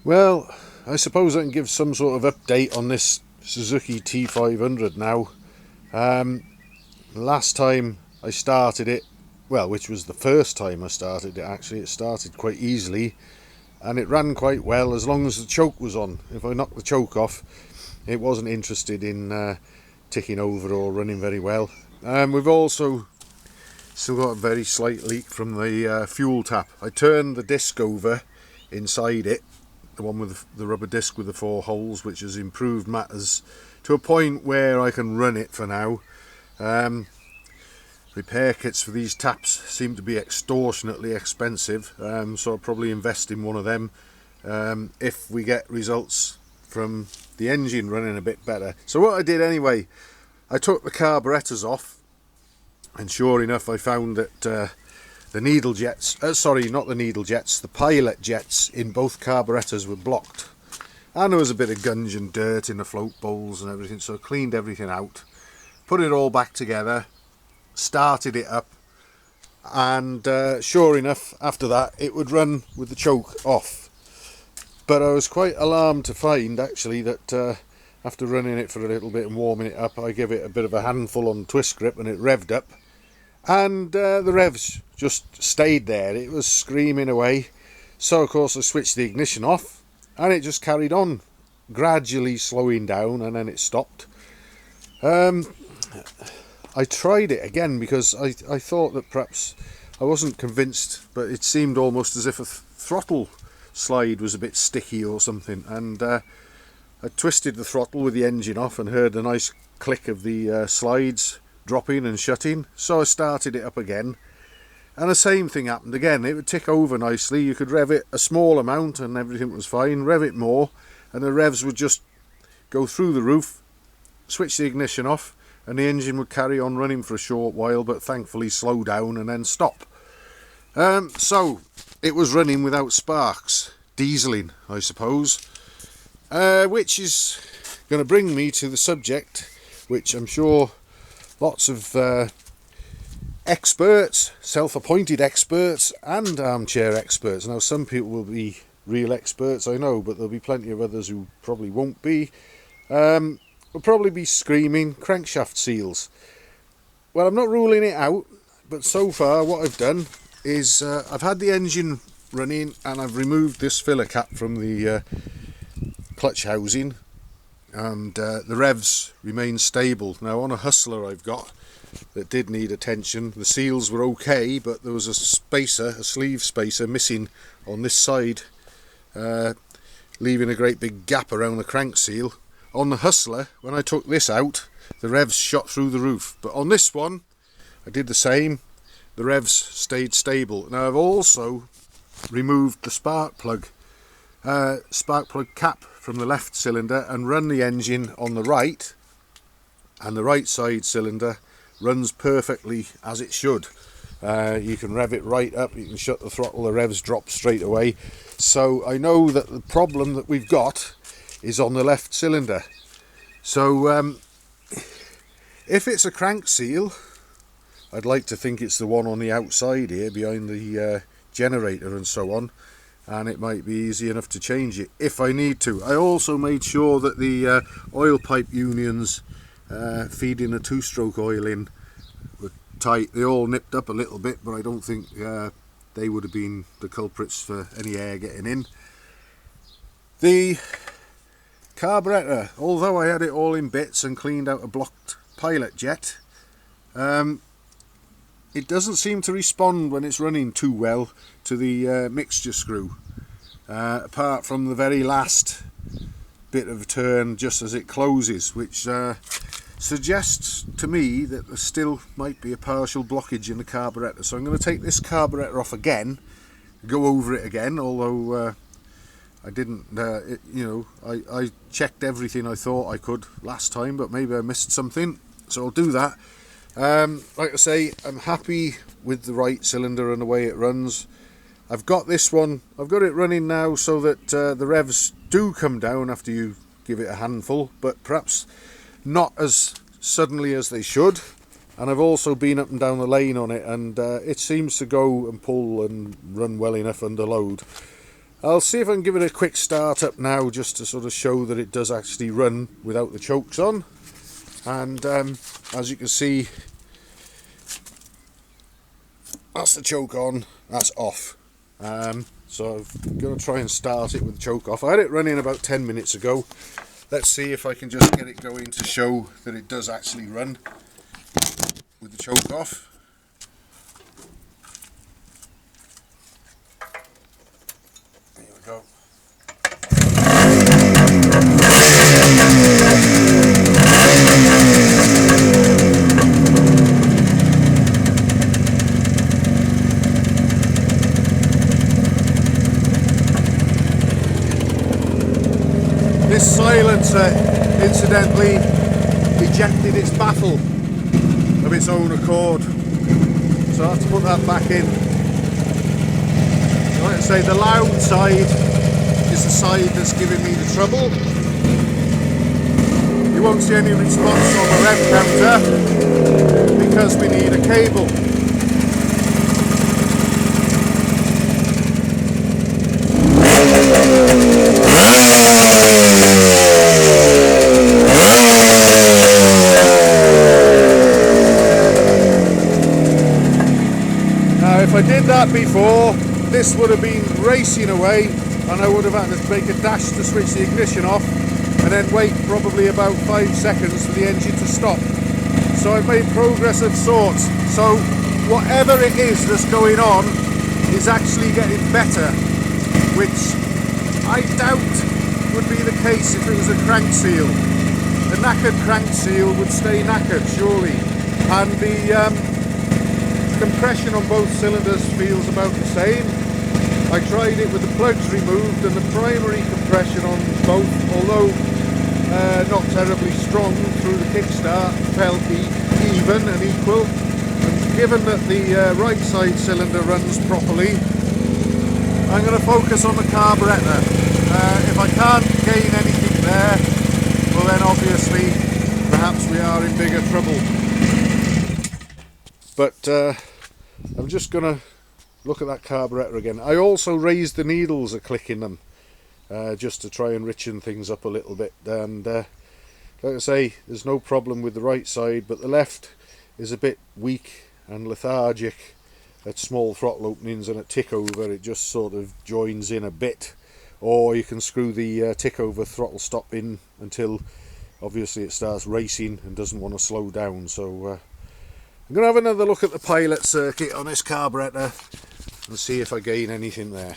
Well, I suppose I can give some sort of update on this Suzuki T500 now. Last time I started it, well, which was the first time I started it actually, it started quite easily and it ran quite well as long as the choke was on. If I knocked the choke off, it wasn't interested in ticking over or running very well. We've also still got a very slight leak from the fuel tap. I turned the disc over inside it, the one with the rubber disc with the 4 holes, which has improved matters to a point where I can run it for now. Repair kits for these taps seem to be extortionately expensive, so I'll probably invest in one of them if we get results from the engine running a bit better. So what I did anyway, I took the carburetors off, and sure enough I found that the needle jets, not the needle jets, the pilot jets in both carburetors were blocked, and there was a bit of gunge and dirt in the float bowls and everything, so I cleaned everything out, put it all back together, started it up, and sure enough after that it would run with the choke off. But I was quite alarmed to find actually that after running it for a little bit and warming it up, I gave it a bit of a handful on twist grip and it revved up, and the revs just stayed there. It was screaming away. So of course I switched the ignition off and it just carried on, gradually slowing down, and then it stopped. I tried it again because I thought that perhaps I wasn't convinced, but it seemed almost as if a throttle slide was a bit sticky or something, and I twisted the throttle with the engine off and heard a nice click of the slides dropping and shutting. So I started it up again, and the same thing happened again. It would tick over nicely. You could rev it a small amount and everything was fine, rev it more and the revs would just go through the roof, switch the ignition off, and the engine would carry on running for a short while, but thankfully slow down and then stop. So it was running without sparks, dieseling I suppose, which is going to bring me to the subject which I'm sure lots of experts, self-appointed experts and armchair experts. Now some people will be real experts, I know, but there'll be plenty of others who probably won't be. Will probably be screaming crankshaft seals. Well, I'm not ruling it out, but so far what I've done is I've had the engine running and I've removed this filler cap from the clutch housing, and the revs remain stable. Now on a Hustler I've got that did need attention, the seals were okay, but there was a spacer, a sleeve spacer missing on this side, leaving a great big gap around the crank seal. On the Hustler, when I took this out, the revs shot through the roof, but on this one I did the same, the revs stayed stable. Now I've also removed the spark plug cap from the left cylinder and run the engine on the right, and the right side cylinder runs perfectly as it should. You can rev it right up, you can shut the throttle, the revs drop straight away. So I know that the problem that we've got is on the left cylinder. So if it's a crank seal, I'd like to think it's the one on the outside here behind the generator and so on, and it might be easy enough to change it if I need to. I also made sure that the oil pipe unions feeding a 2-stroke oil in were tight. They all nipped up a little bit, but I don't think they would have been the culprits for any air getting in. The carburetor, although I had it all in bits and cleaned out a blocked pilot jet, it doesn't seem to respond when it's running too well to the mixture screw, apart from the very last bit of turn just as it closes, which suggests to me that there still might be a partial blockage in the carburetor. So I'm going to take this carburetor off again, go over it again, although I didn't, I checked everything I thought I could last time, but maybe I missed something, so I'll do that. Like I say, I'm happy with the right cylinder and the way it runs. I've got this one, I've got it running now so that the revs do come down after you give it a handful, but perhaps not as suddenly as they should. And I've also been up and down the lane on it, and it seems to go and pull and run well enough under load. I'll see if I can give it a quick start up now, just to sort of show that it does actually run without the chokes on. And as you can see, that's the choke on, that's off. So I'm going to try and start it with the choke off. I had it running about 10 minutes ago. Let's see if I can just get it going to show that it does actually run with the choke off. There we go. This silencer incidentally ejected its baffle of its own accord, so I have to put that back in. Like I say, the loud side is the side that's giving me the trouble. You won't see any response on the rev counter because we need a cable. If I did that before, this would have been racing away and I would have had to make a dash to switch the ignition off and then wait probably about 5 seconds for the engine to stop. So I've made progress of sorts. So whatever it is that's going on is actually getting better, which I doubt would be the case if it was a crank seal. A knackered crank seal would stay knackered, surely. And the compression on both cylinders feels about the same. I tried it with the plugs removed and the primary compression on both, although not terribly strong through the kickstart, felt even and equal. And given that the right side cylinder runs properly, I'm going to focus on the carburettor. If I can't gain anything there, well then obviously perhaps we are in bigger trouble. But I'm just going to look at that carburettor again. I also raised the needles a click in them, just to try and richen things up a little bit. And like I say, there's no problem with the right side, but the left is a bit weak and lethargic at small throttle openings, and at tick over it just sort of joins in a bit. Or you can screw the tick over throttle stop in until obviously it starts racing and doesn't want to slow down. So I'm going to have another look at the pilot circuit on this carburettor and see if I gain anything there.